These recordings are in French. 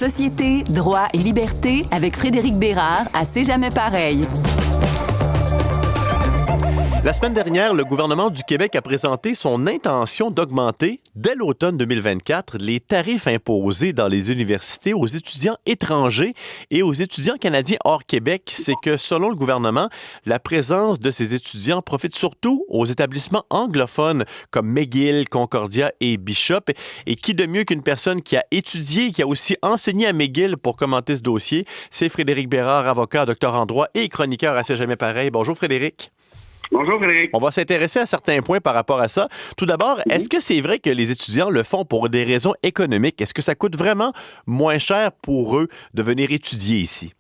Société, droit et liberté avec Frédéric Bérard à C'est jamais pareil. La semaine dernière, le gouvernement du Québec a présenté son intention d'augmenter, dès l'automne 2024, les tarifs imposés dans les universités aux étudiants étrangers et aux étudiants canadiens hors Québec. C'est que, selon le gouvernement, la présence de ces étudiants profite surtout aux établissements anglophones comme McGill, Concordia et Bishop. Et qui de mieux qu'une personne qui a étudié et qui a aussi enseigné à McGill pour commenter ce dossier? C'est Frédéric Bérard, avocat, docteur en droit et chroniqueur à C'est jamais pareil. Bonjour Frédéric. Bonjour Frédéric. On va s'intéresser à certains points par rapport à ça. Tout d'abord, est-ce que c'est vrai que les étudiants le font pour des raisons économiques? Est-ce que ça coûte vraiment moins cher pour eux de venir étudier ici?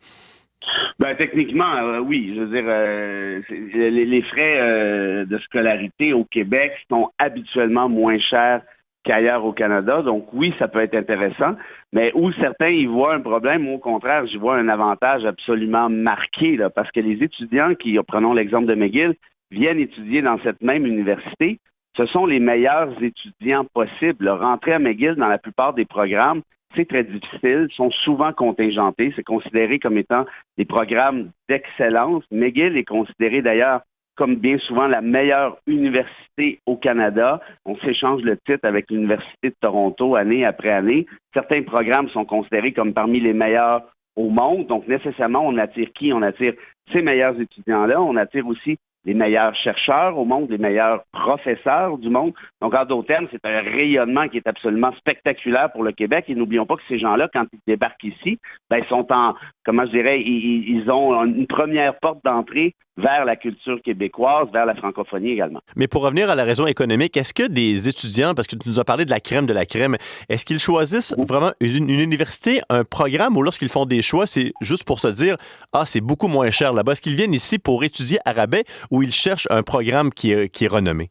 Ben, techniquement, oui. Je veux dire, les frais de scolarité au Québec sont habituellement moins chers qu'ailleurs au Canada. Donc oui, ça peut être intéressant. Mais où certains y voient un problème, moi, au contraire, j'y vois un avantage absolument marqué, là, parce que les étudiants qui, prenons l'exemple de McGill, viennent étudier dans cette même université, ce sont les meilleurs étudiants possibles. Rentrer à McGill dans la plupart des programmes, c'est très difficile, sont souvent contingentés. C'est considéré comme étant des programmes d'excellence. McGill est considéré d'ailleurs comme bien souvent la meilleure université au Canada. On s'échange le titre avec l'Université de Toronto année après année. Certains programmes sont considérés comme parmi les meilleurs au monde. Donc, nécessairement, on attire qui? On attire ces meilleurs étudiants-là. On attire aussi les meilleurs chercheurs au monde, les meilleurs professeurs du monde. Donc, en d'autres termes, c'est un rayonnement qui est absolument spectaculaire pour le Québec. Et n'oublions pas que ces gens-là, quand ils débarquent ici, ils sont ils ont une première porte d'entrée vers la culture québécoise, vers la francophonie également. Mais pour revenir à la raison économique, est-ce que des étudiants, parce que tu nous as parlé de la crème, est-ce qu'ils choisissent vraiment une université, un programme, ou lorsqu'ils font des choix, c'est juste pour se dire « Ah, c'est beaucoup moins cher là-bas ». Est-ce qu'ils viennent ici pour étudier à rabais ou ils cherchent un programme qui est renommé?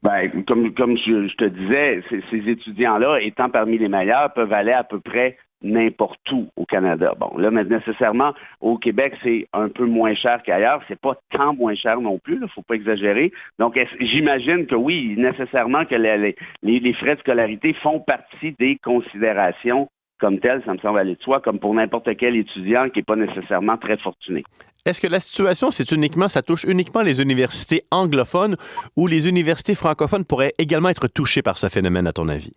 Ben, comme je te disais, ces étudiants-là, étant parmi les meilleurs, peuvent aller à peu près n'importe où au Canada. Bon, là, mais nécessairement, au Québec, c'est un peu moins cher qu'ailleurs. C'est pas tant moins cher non plus, il faut pas exagérer. Donc, j'imagine que oui, nécessairement que les frais de scolarité font partie des considérations comme telles, ça me semble aller de soi, comme pour n'importe quel étudiant qui n'est pas nécessairement très fortuné. Est-ce que la situation, ça touche uniquement les universités anglophones ou les universités francophones pourraient également être touchées par ce phénomène, à ton avis?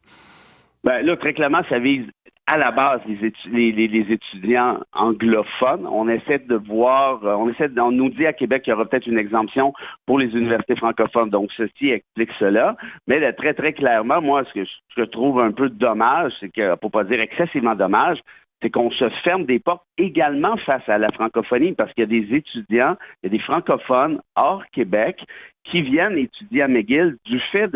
Ben là, très clairement, ça vise à la base les étudiants anglophones. On essaie de voir, on nous dit à Québec qu'il y aura peut-être une exemption pour les universités francophones. Donc, ceci explique cela. Mais là, très, très clairement, moi, ce que je trouve un peu dommage, c'est que, pour pas dire excessivement dommage, c'est qu'on se ferme des portes également face à la francophonie parce qu'il y a des étudiants, il y a des francophones hors Québec qui viennent étudier à McGill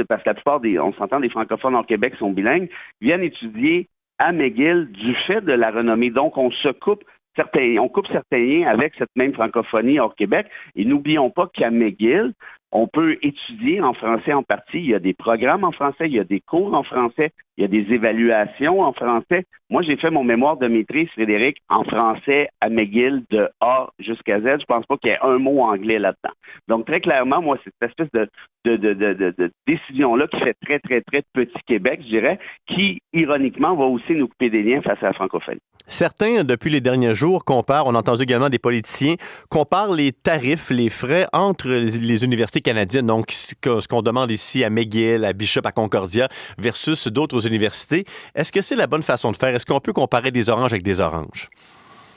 parce que la plupart on s'entend, des francophones hors Québec sont bilingues, viennent étudier à McGill du fait de la renommée. Donc, on coupe certains liens avec cette même francophonie hors Québec. Et n'oublions pas qu'à McGill, on peut étudier en français en partie. Il y a des programmes en français, il y a des cours en français, il y a des évaluations en français. Moi, j'ai fait mon mémoire de maîtrise, Frédéric, en français à McGill de A jusqu'à Z. Je pense pas qu'il y ait un mot anglais là-dedans. Donc, très clairement, moi, c'est cette espèce de décision-là qui fait très, très, très petit Québec, je dirais, qui, ironiquement, va aussi nous couper des liens face à la francophonie. Certains, depuis les derniers jours, comparent, on a entendu également des politiciens, comparent les tarifs, les frais entre les universités canadiennes, donc ce qu'on demande ici à McGill, à Bishop, à Concordia, versus d'autres universités. Est-ce que c'est la bonne façon de faire? Est-ce qu'on peut comparer des oranges avec des oranges?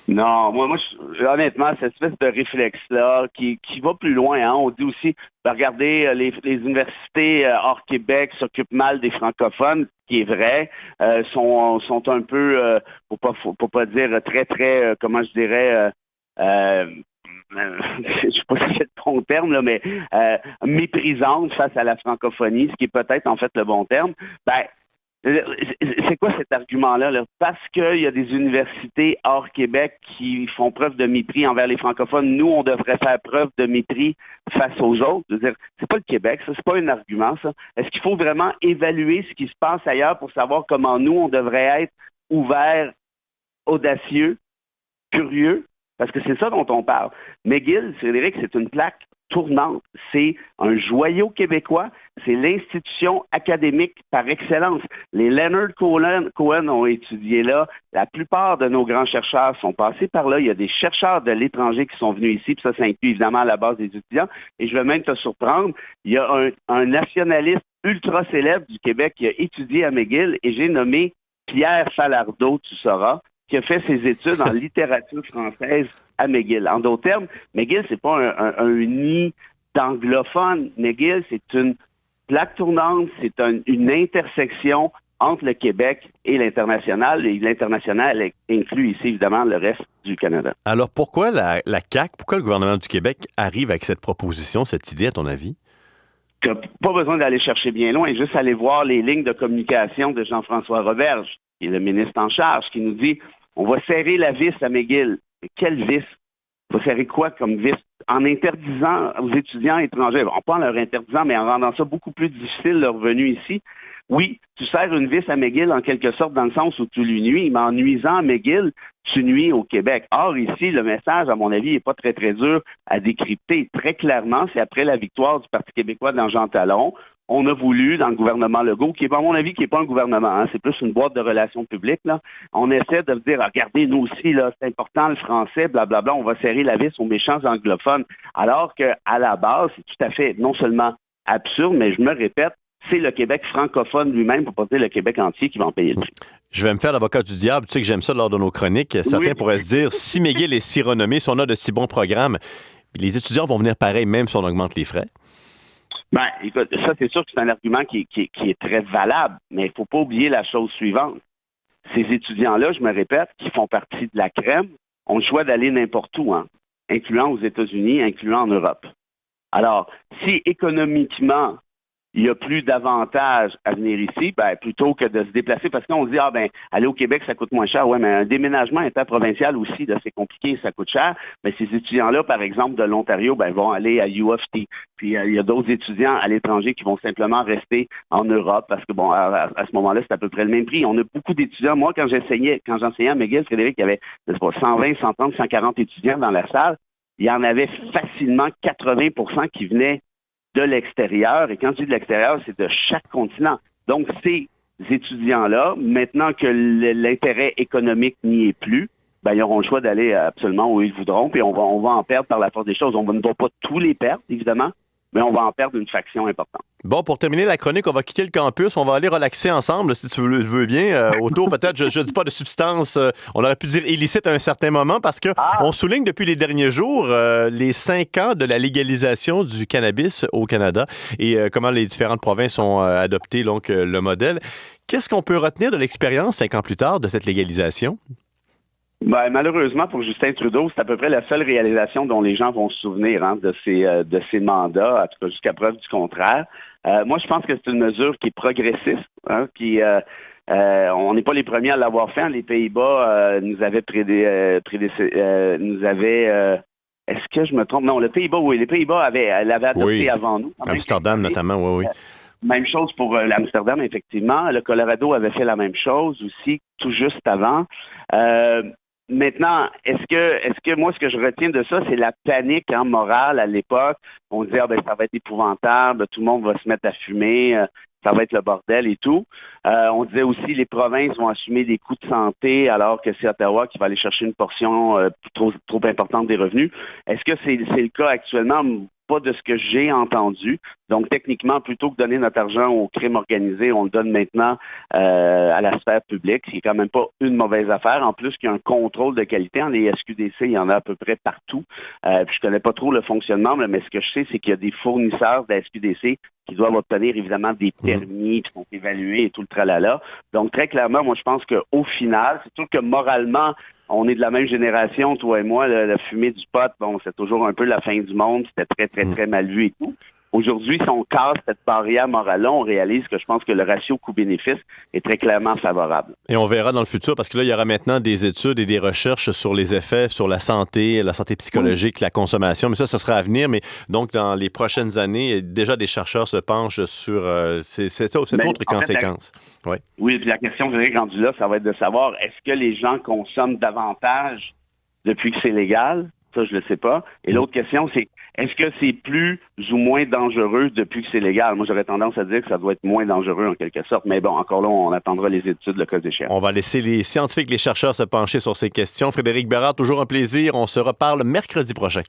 Non, moi honnêtement, cette espèce de réflexe-là qui va plus loin, hein. On dit aussi, regardez, les universités hors Québec s'occupent mal des francophones, ce qui est vrai, sont un peu, faut pas dire très, très, comment je dirais, je sais pas si c'est le bon terme, là, mais méprisante face à la francophonie, ce qui est peut-être en fait le bon terme. C'est quoi cet argument-là, là? Parce qu'il y a des universités hors Québec qui font preuve de mépris envers les francophones, nous, on devrait faire preuve de mépris face aux autres. Je veux dire, c'est pas le Québec, ça, c'est pas un argument, ça. Est-ce qu'il faut vraiment évaluer ce qui se passe ailleurs pour savoir comment nous, on devrait être ouverts, audacieux, curieux? parce que c'est ça dont on parle. McGill, Frédéric, c'est une plaque tournante. C'est un joyau québécois. C'est l'institution académique par excellence. Les Leonard Cohen ont étudié là. La plupart de nos grands chercheurs sont passés par là. Il y a des chercheurs de l'étranger qui sont venus ici, puis ça inclut évidemment à la base des étudiants. Et je vais même te surprendre, il y a un nationaliste ultra célèbre du Québec qui a étudié à McGill, et j'ai nommé Pierre Falardeau, tu sauras, qui a fait ses études en littérature française à McGill. En d'autres termes, McGill, c'est pas un nid d'anglophones. McGill, c'est une plaque tournante, c'est une intersection entre le Québec et l'international. Et l'international inclut ici, évidemment, le reste du Canada. Alors, pourquoi la CAQ, pourquoi le gouvernement du Québec arrive avec cette proposition, cette idée, à ton avis? Tu n'as pas besoin d'aller chercher bien loin, juste aller voir les lignes de communication de Jean-François Roberge, qui est le ministre en charge, qui nous dit « On va serrer la vis à McGill ». Mais quelle vis? On va serrer quoi comme vis? En interdisant aux étudiants étrangers, pas en leur interdisant, mais en rendant ça beaucoup plus difficile leur venue ici. Oui, tu serres une vis à McGill en quelque sorte dans le sens où tu lui nuis, mais en nuisant à McGill, tu nuis au Québec. Or, ici, le message, à mon avis, n'est pas très, très dur à décrypter. Très clairement, c'est après la victoire du Parti québécois dans Jean Talon, on a voulu, dans le gouvernement Legault, qui est, à mon avis, qui n'est pas un gouvernement, c'est plus une boîte de relations publiques, là, on essaie de dire, regardez, nous aussi, là, c'est important le français, blablabla, on va serrer la vis aux méchants anglophones. Alors qu'à la base, c'est tout à fait non seulement absurde, mais je me répète, c'est le Québec francophone lui-même, pour pas dire le Québec entier, qui va en payer le prix. Je vais me faire l'avocat du diable. Tu sais que j'aime ça lors de nos chroniques. Certains pourraient se dire, si McGill est si renommé, si on a de si bons programmes, les étudiants vont venir pareil, même si on augmente les frais. Ben, écoute, ça, c'est sûr que c'est un argument qui est très valable, mais il ne faut pas oublier la chose suivante. Ces étudiants-là, je me répète, qui font partie de la crème, ont le choix d'aller n'importe où, incluant aux États-Unis, incluant en Europe. Alors, si économiquement, il y a plus d'avantages à venir ici, plutôt que de se déplacer, parce qu'on se dit, aller au Québec, ça coûte moins cher. Ouais, mais un déménagement interprovincial aussi, là, c'est compliqué, ça coûte cher. Mais ces étudiants-là, par exemple, de l'Ontario, vont aller à U of T. Puis, il y a d'autres étudiants à l'étranger qui vont simplement rester en Europe, parce que, à ce moment-là, c'est à peu près le même prix. On a beaucoup d'étudiants. Moi, quand j'enseignais à McGill, Frédéric, il y avait, 120, 130, 140 étudiants dans la salle. Il y en avait facilement 80% qui venaient de l'extérieur, et quand je dis de l'extérieur, c'est de chaque continent. Donc, ces étudiants-là, maintenant que l'intérêt économique n'y est plus, ils auront le choix d'aller absolument où ils voudront, puis on va en perdre par la force des choses. On ne va pas tous les perdre, évidemment, mais on va en perdre une fraction importante. Bon, pour terminer la chronique, on va quitter le campus, on va aller relaxer ensemble, si tu veux bien, autour peut-être, je ne dis pas de substances, on aurait pu dire illicite à un certain moment, parce que on souligne depuis les derniers jours les 5 ans de la légalisation du cannabis au Canada et comment les différentes provinces ont adopté donc le modèle. Qu'est-ce qu'on peut retenir de l'expérience 5 ans plus tard de cette légalisation? Malheureusement, pour Justin Trudeau, c'est à peu près la seule réalisation dont les gens vont se souvenir de ces mandats, en tout cas jusqu'à preuve du contraire. Moi, je pense que c'est une mesure qui est progressiste, on n'est pas les premiers à l'avoir fait. Les Pays-Bas nous avaient est-ce que je me trompe? Non, les Pays-Bas l'avaient adopté avant nous. Amsterdam, notamment, oui. Même chose pour l'Amsterdam, effectivement. Le Colorado avait fait la même chose aussi, tout juste avant. Maintenant, est-ce que moi, ce que je retiens de ça, c'est la panique morale à l'époque. On disait, ça va être épouvantable, tout le monde va se mettre à fumer, ça va être le bordel et tout. On disait aussi, les provinces vont assumer des coûts de santé, alors que c'est Ottawa qui va aller chercher une portion trop importante des revenus. Est-ce que c'est le cas actuellement? Pas de ce que j'ai entendu. Donc, techniquement, plutôt que donner notre argent au crime organisé, on le donne maintenant à la sphère publique, ce qui est quand même pas une mauvaise affaire. En plus, qu'il y a un contrôle de qualité. En les SQDC, il y en a à peu près partout. Puis je connais pas trop le fonctionnement, mais ce que je sais, c'est qu'il y a des fournisseurs de la SQDC qui doivent obtenir, évidemment, des permis qui sont évalués et tout le tralala. Donc, très clairement, moi, je pense qu'au final, c'est sûr que moralement, on est de la même génération, toi et moi, la fumée du pot, c'est toujours un peu la fin du monde, c'était très, très, très mal vu et tout. Aujourd'hui, si on casse cette barrière morale-là, on réalise que je pense que le ratio coût-bénéfice est très clairement favorable. Et on verra dans le futur, parce que là, il y aura maintenant des études et des recherches sur les effets sur la santé psychologique, la consommation, mais ça sera à venir. Mais donc, dans les prochaines années, déjà des chercheurs se penchent sur cette autre conséquence. Oui, puis la question, je dirais, rendue là, ça va être de savoir, est-ce que les gens consomment davantage depuis que c'est légal? Ça, je le sais pas. Et l'autre question, c'est est-ce que c'est plus ou moins dangereux depuis que c'est légal? Moi, j'aurais tendance à dire que ça doit être moins dangereux en quelque sorte. Mais bon, encore là, on attendra les études, le cas échéant. On va laisser les scientifiques, les chercheurs se pencher sur ces questions. Frédéric Bérard, toujours un plaisir. On se reparle mercredi prochain.